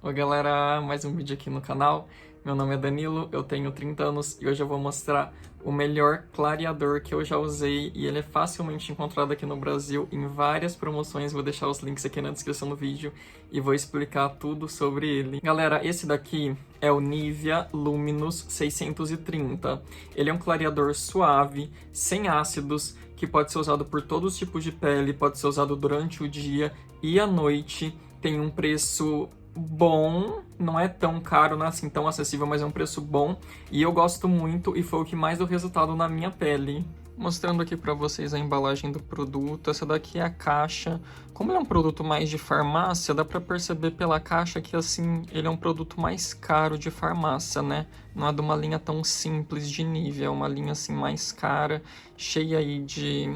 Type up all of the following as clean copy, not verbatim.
Oi galera, mais um vídeo aqui no canal. Meu nome é Danilo, eu tenho 30 anos e hoje eu vou mostrar o melhor clareador que eu já usei e ele é facilmente encontrado aqui no Brasil em várias promoções. Vou deixar os links aqui na descrição do vídeo e vou explicar tudo sobre ele. Galera, esse daqui é o Nivea Luminous 630. Ele é um clareador suave, sem ácidos, que pode ser usado por todos os tipos de pele, pode ser usado durante o dia e à noite. Tem um preço bom, não é tão caro, não é assim tão acessível, mas é um preço bom e eu gosto muito e foi o que mais deu resultado na minha pele. Mostrando aqui pra vocês a embalagem do produto, essa daqui é a caixa. Como ele é um produto mais de farmácia, dá pra perceber pela caixa que assim, ele é um produto mais caro de farmácia, né? Não é de uma linha tão simples de Nivea, é uma linha assim mais cara, cheia aí de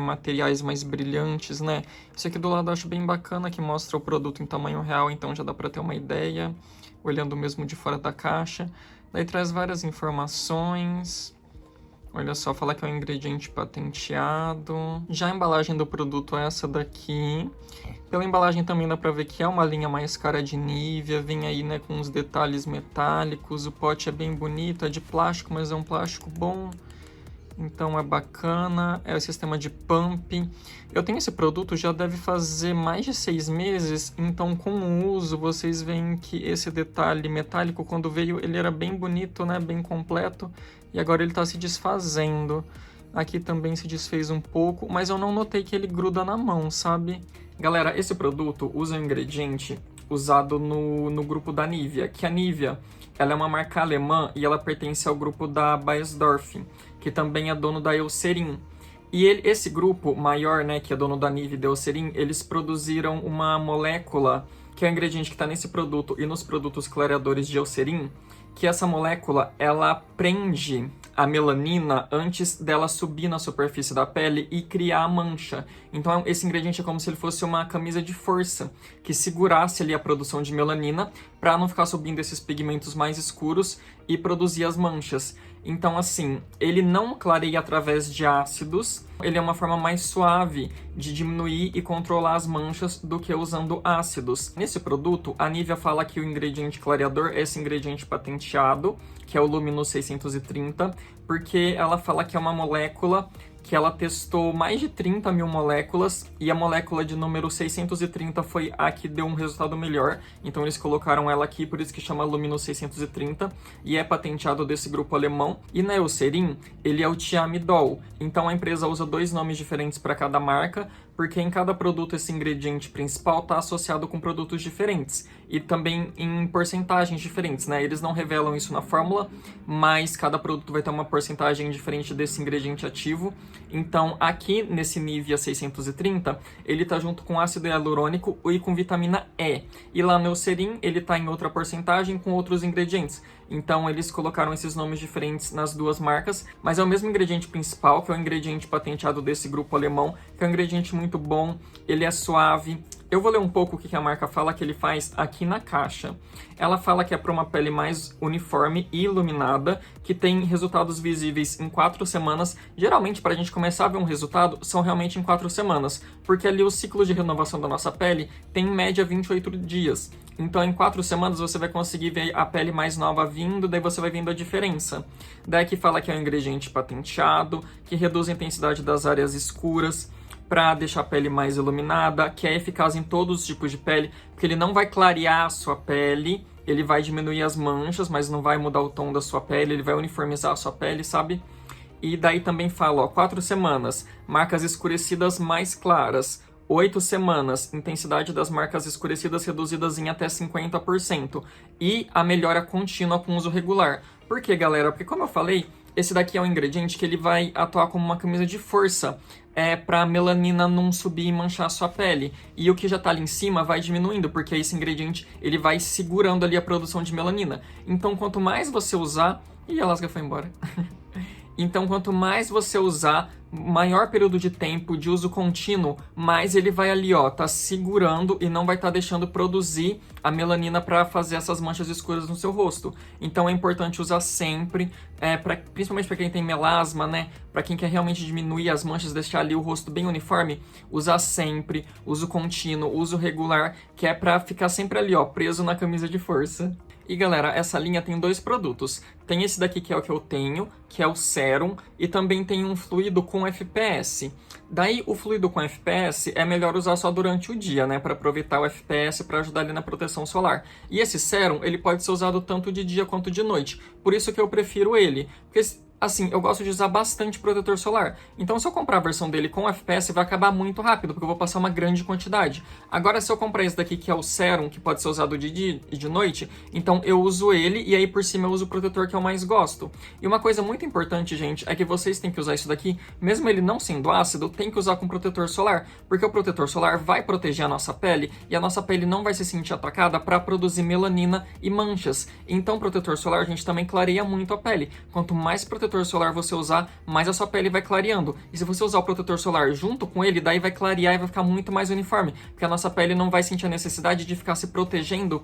materiais mais brilhantes, né? Esse aqui do lado eu acho bem bacana, que mostra o produto em tamanho real, então já dá para ter uma ideia, olhando mesmo de fora da caixa. Daí traz várias informações. Olha só, fala que é um ingrediente patenteado. Já a embalagem do produto é essa daqui. Pela embalagem também dá pra ver que é uma linha mais cara de Nivea. Vem aí, né, com os detalhes metálicos. O pote é bem bonito, é de plástico, mas é um plástico bom. Então é bacana, é o sistema de pump. Eu tenho esse produto, já deve fazer mais de 6 meses, então com o uso vocês veem que esse detalhe metálico, quando veio, ele era bem bonito, né, bem completo, e agora ele está se desfazendo. Aqui também se desfez um pouco, mas eu não notei que ele gruda na mão, sabe? Galera, esse produto usa um ingrediente usado no grupo da Nivea, que a Nivea, ela é uma marca alemã e ela pertence ao grupo da Beiersdorf, que também é dono da Eucerin. E esse grupo maior, né, que é dono da Nivea e da Eucerin, eles produziram uma molécula, que é o ingrediente que está nesse produto e nos produtos clareadores de Eucerin, que essa molécula, ela prende a melanina antes dela subir na superfície da pele e criar a mancha. Então esse ingrediente é como se ele fosse uma camisa de força, que segurasse ali a produção de melanina para não ficar subindo esses pigmentos mais escuros e produzir as manchas. Então, assim, ele não clareia através de ácidos, ele é uma forma mais suave de diminuir e controlar as manchas do que usando ácidos. Nesse produto, a Nivea fala que o ingrediente clareador é esse ingrediente patenteado, que é o Luminous 630, porque ela fala que é uma molécula que ela testou mais de 30 mil moléculas e a molécula de número 630 foi a que deu um resultado melhor. Então eles colocaram ela aqui, por isso que chama Luminous 630 e é patenteado desse grupo alemão. E na Eucerin, ele é o Thiamidol. Então a empresa usa dois nomes diferentes para cada marca, porque em cada produto esse ingrediente principal está associado com produtos diferentes e também em porcentagens diferentes, né? Eles não revelam isso na fórmula, mas cada produto vai ter uma porcentagem diferente desse ingrediente ativo. Então, aqui nesse Nivea 630, ele está junto com ácido hialurônico e com vitamina E. E lá no Eucerin, ele está em outra porcentagem com outros ingredientes. Então, eles colocaram esses nomes diferentes nas duas marcas, mas é o mesmo ingrediente principal, que é o ingrediente patenteado desse grupo alemão, que é um ingrediente muito bom, ele é suave. Eu vou ler um pouco o que a marca fala que ele faz aqui na caixa. Ela fala que é para uma pele mais uniforme e iluminada, que tem resultados visíveis em 4 semanas. Geralmente, para a gente começar a ver um resultado, são realmente em 4 semanas, porque ali o ciclo de renovação da nossa pele tem em média 28 dias. Então, em 4 semanas, você vai conseguir ver a pele mais nova vindo, daí você vai vendo a diferença. Daí aqui fala que é um ingrediente patenteado, que reduz a intensidade das áreas escuras, para deixar a pele mais iluminada, que é eficaz em todos os tipos de pele, porque ele não vai clarear a sua pele, ele vai diminuir as manchas, mas não vai mudar o tom da sua pele, ele vai uniformizar a sua pele, sabe? E daí também fala, ó, 4 semanas, marcas escurecidas mais claras. 8 semanas, intensidade das marcas escurecidas reduzidas em até 50%. E a melhora contínua com uso regular. Por quê, galera? Porque como eu falei, esse daqui é um ingrediente que ele vai atuar como uma camisa de força, para a melanina não subir e manchar a sua pele. E o que já está ali em cima vai diminuindo, porque esse ingrediente ele vai segurando ali a produção de melanina. Então, quanto mais você usar... Ih, a lasca foi embora. Então, quanto mais você usar, maior período de tempo de uso contínuo, mais ele vai ali, ó, tá segurando e não vai estar deixando produzir a melanina para fazer essas manchas escuras no seu rosto. Então é importante usar sempre, principalmente para quem tem melasma, né? Para quem quer realmente diminuir as manchas, deixar ali o rosto bem uniforme, usar sempre, uso contínuo, uso regular, que é para ficar sempre ali, ó, preso na camisa de força. E galera, essa linha tem 2 produtos. Tem esse daqui que é o que eu tenho, que é o Sérum, e também tem um fluido com FPS. Daí, o fluido com FPS é melhor usar só durante o dia, né? Para aproveitar o FPS para ajudar ali na proteção solar. E esse Sérum, ele pode ser usado tanto de dia quanto de noite. Por isso que eu prefiro ele. Porque assim, eu gosto de usar bastante protetor solar. Então, se eu comprar a versão dele com FPS, vai acabar muito rápido, porque eu vou passar uma grande quantidade. Agora, se eu comprar esse daqui, que é o Sérum, que pode ser usado de dia e de noite, então eu uso ele e aí por cima eu uso o protetor que eu mais gosto. E uma coisa muito importante, gente, é que vocês têm que usar isso daqui, mesmo ele não sendo ácido, tem que usar com protetor solar, porque o protetor solar vai proteger a nossa pele e a nossa pele não vai se sentir atacada para produzir melanina e manchas. Então, o protetor solar, a gente também clareia muito a pele. Quanto mais protetor solar você usar, mais a sua pele vai clareando. E se você usar o protetor solar junto com ele, daí vai clarear e vai ficar muito mais uniforme, porque a nossa pele não vai sentir a necessidade de ficar se protegendo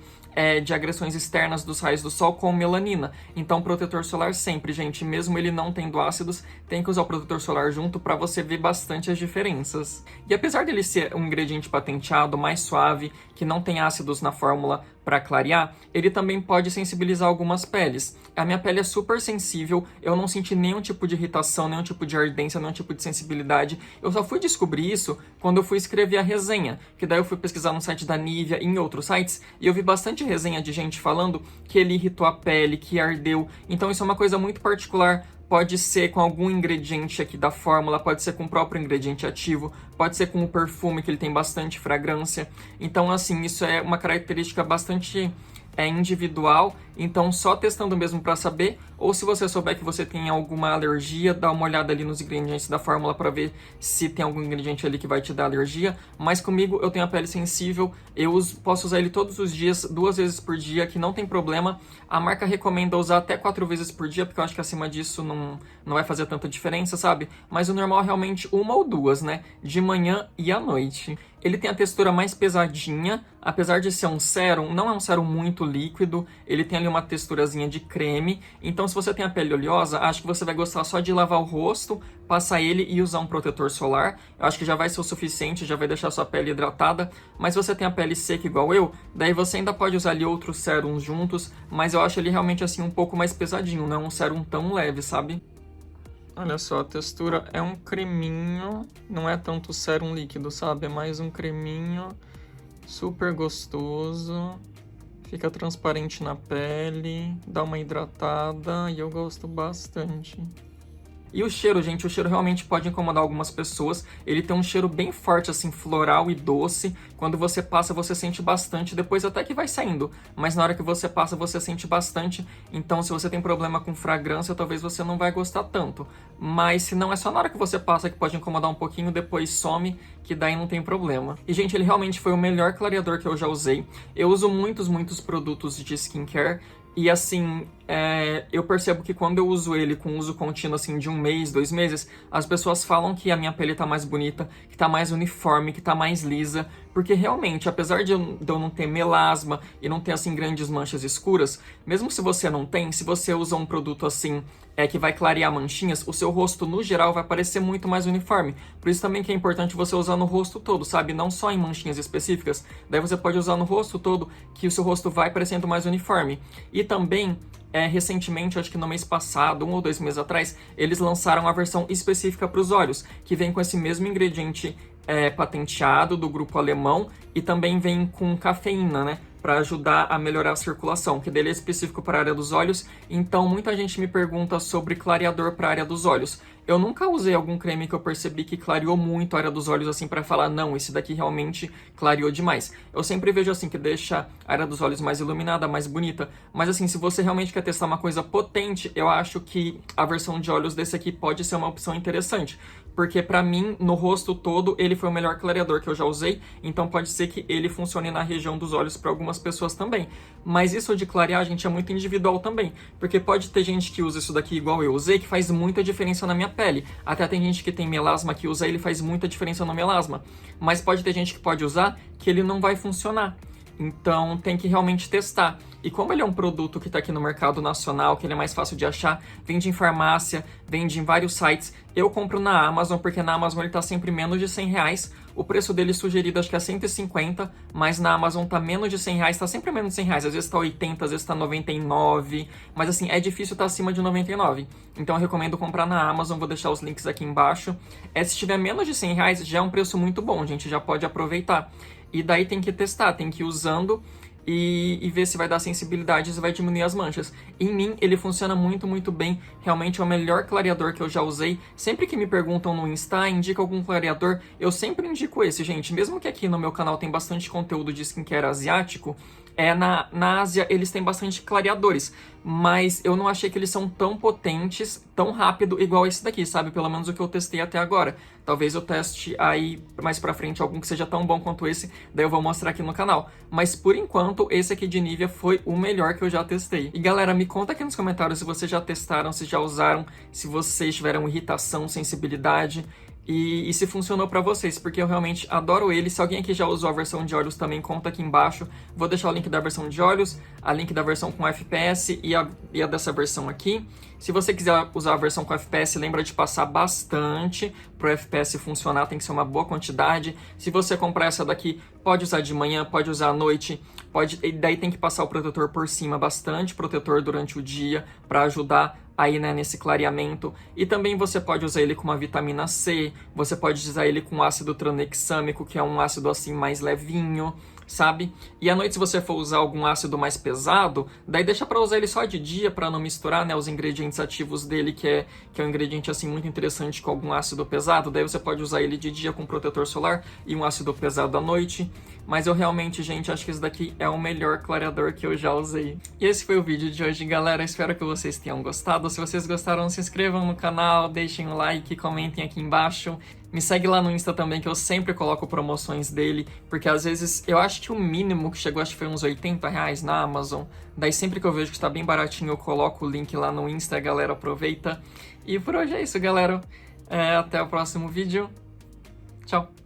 de agressões externas dos raios do sol com melanina. Então, protetor solar sempre, gente, mesmo ele não tendo ácidos, tem que usar o protetor solar junto para você ver bastante as diferenças. E apesar dele ser um ingrediente patenteado, mais suave, que não tem ácidos na fórmula para clarear, ele também pode sensibilizar algumas peles. A minha pele é super sensível, eu não senti nenhum tipo de irritação, nenhum tipo de ardência, nenhum tipo de sensibilidade. Eu só fui descobrir isso quando eu fui escrever a resenha, que daí eu fui pesquisar no site da Nivea e em outros sites, e eu vi bastante resenha de gente falando que ele irritou a pele, que ardeu. Então isso é uma coisa muito particular. Pode ser com algum ingrediente aqui da fórmula, pode ser com o próprio ingrediente ativo, pode ser com o perfume, que ele tem bastante fragrância. Então, assim, isso é uma característica bastante individual, então só testando mesmo para saber, ou se você souber que você tem alguma alergia, dá uma olhada ali nos ingredientes da fórmula para ver se tem algum ingrediente ali que vai te dar alergia. Mas comigo, eu tenho a pele sensível, posso usar ele todos os dias, 2 vezes por dia, que não tem problema. A marca recomenda usar até 4 vezes por dia, porque eu acho que acima disso não vai fazer tanta diferença, sabe? Mas o normal é realmente 1 ou 2, né? De manhã e à noite. Ele tem a textura mais pesadinha, apesar de ser um sérum, não é um sérum muito líquido, ele tem ali uma texturazinha de creme, então se você tem a pele oleosa, acho que você vai gostar só de lavar o rosto, passar ele e usar um protetor solar. Eu acho que já vai ser o suficiente, já vai deixar sua pele hidratada, mas se você tem a pele seca igual eu, daí você ainda pode usar ali outros sérums juntos, mas eu acho ele realmente assim um pouco mais pesadinho, não é um sérum tão leve, sabe? Olha só, a textura é um creminho, não é tanto sérum líquido, sabe? É mais um creminho super gostoso, fica transparente na pele, dá uma hidratada e eu gosto bastante. E o cheiro, gente, o cheiro realmente pode incomodar algumas pessoas. Ele tem um cheiro bem forte, assim, floral e doce. Quando você passa, você sente bastante. Depois até que vai saindo. Mas na hora que você passa, você sente bastante. Então, se você tem problema com fragrância, talvez você não vai gostar tanto. Mas se não, é só na hora que você passa que pode incomodar um pouquinho. Depois some, que daí não tem problema. E, gente, ele realmente foi o melhor clareador que eu já usei. Eu uso muitos produtos de skincare. E assim, eu percebo que quando eu uso ele com uso contínuo assim, de 1 mês, 2 meses, as pessoas falam que a minha pele tá mais bonita, que tá mais uniforme, que tá mais lisa. Porque realmente, apesar de eu não ter melasma e não ter assim grandes manchas escuras, mesmo se você não tem, se você usa um produto assim que vai clarear manchinhas, o seu rosto no geral vai parecer muito mais uniforme. Por isso também que é importante você usar no rosto todo, sabe? Não só em manchinhas específicas. Daí você pode usar no rosto todo, que o seu rosto vai parecendo mais uniforme. E também, recentemente, acho que no mês passado, 1 ou 2 meses atrás, eles lançaram a versão específica para os olhos, que vem com esse mesmo ingrediente patenteado do grupo alemão e também vem com cafeína, né? Para ajudar a melhorar a circulação, que dele é específico para a área dos olhos. Então, muita gente me pergunta sobre clareador para a área dos olhos. Eu nunca usei algum creme que eu percebi que clareou muito a área dos olhos, assim, para falar, não, esse daqui realmente clareou demais. Eu sempre vejo, assim, que deixa a área dos olhos mais iluminada, mais bonita. Mas, assim, se você realmente quer testar uma coisa potente, eu acho que a versão de olhos desse aqui pode ser uma opção interessante. Porque, pra mim, no rosto todo, ele foi o melhor clareador que eu já usei. Então, pode ser que ele funcione na região dos olhos para algumas pessoas também. Mas isso de clarear, gente, é muito individual também. Porque pode ter gente que usa isso daqui igual eu usei, que faz muita diferença na minha pele. Até tem gente que tem melasma que usa ele, faz muita diferença no melasma. Mas pode ter gente que pode usar que ele não vai funcionar. Então tem que realmente testar. E como ele é um produto que está aqui no mercado nacional, que ele é mais fácil de achar, vende em farmácia, vende em vários sites, eu compro na Amazon, porque na Amazon ele está sempre menos de R$100. O preço dele sugerido acho que é 150, mas na Amazon tá menos de R$100, está sempre menos de R$100. Às vezes tá 80, às vezes tá 99, mas assim, é difícil estar acima de 99. Então eu recomendo comprar na Amazon, vou deixar os links aqui embaixo. Se tiver menos de R$100, já é um preço muito bom, gente, já pode aproveitar. E daí tem que testar, tem que ir usando e ver se vai dar sensibilidade, se vai diminuir as manchas. Em mim, ele funciona muito, muito bem. Realmente é o melhor clareador que eu já usei. Sempre que me perguntam no Insta, indica algum clareador, eu sempre indico esse, gente. Mesmo que aqui no meu canal tem bastante conteúdo de skincare asiático, na Ásia eles têm bastante clareadores, mas eu não achei que eles são tão potentes, tão rápido, igual esse daqui, sabe? Pelo menos o que eu testei até agora. Talvez eu teste aí mais pra frente algum que seja tão bom quanto esse, daí eu vou mostrar aqui no canal. Mas por enquanto, esse aqui de Nivea foi o melhor que eu já testei. E galera, me conta aqui nos comentários se vocês já testaram, se já usaram, se vocês tiveram irritação, sensibilidade. E se funcionou pra vocês, porque eu realmente adoro ele. Se alguém aqui já usou a versão de olhos também, conta aqui embaixo. Vou deixar o link da versão de olhos, a link da versão com FPS e a dessa versão aqui. Se você quiser usar a versão com FPS, lembra de passar bastante pro FPS funcionar, tem que ser uma boa quantidade. Se você comprar essa daqui, pode usar de manhã, pode usar à noite, e daí tem que passar o protetor por cima, bastante protetor durante o dia, para ajudar aí, né, nesse clareamento. E também você pode usar ele com uma vitamina C, você pode usar ele com ácido tranexâmico, que é um ácido assim mais levinho, sabe? E à noite, se você for usar algum ácido mais pesado, daí deixa pra usar ele só de dia, pra não misturar, né, os ingredientes ativos dele, que é um ingrediente assim muito interessante com algum ácido pesado. Daí você pode usar ele de dia com protetor solar e um ácido pesado à noite. Mas eu realmente, gente, acho que esse daqui é o melhor clareador que eu já usei. E esse foi o vídeo de hoje, galera. Espero que vocês tenham gostado. Se vocês gostaram, se inscrevam no canal, deixem um like, comentem aqui embaixo. Me segue lá no Insta também, que eu sempre coloco promoções dele, porque às vezes eu acho que o mínimo que chegou, acho que foi uns R$80 na Amazon. Daí sempre que eu vejo que está bem baratinho, eu coloco o link lá no Insta, a galera aproveita. E por hoje é isso, galera. Até o próximo vídeo. Tchau!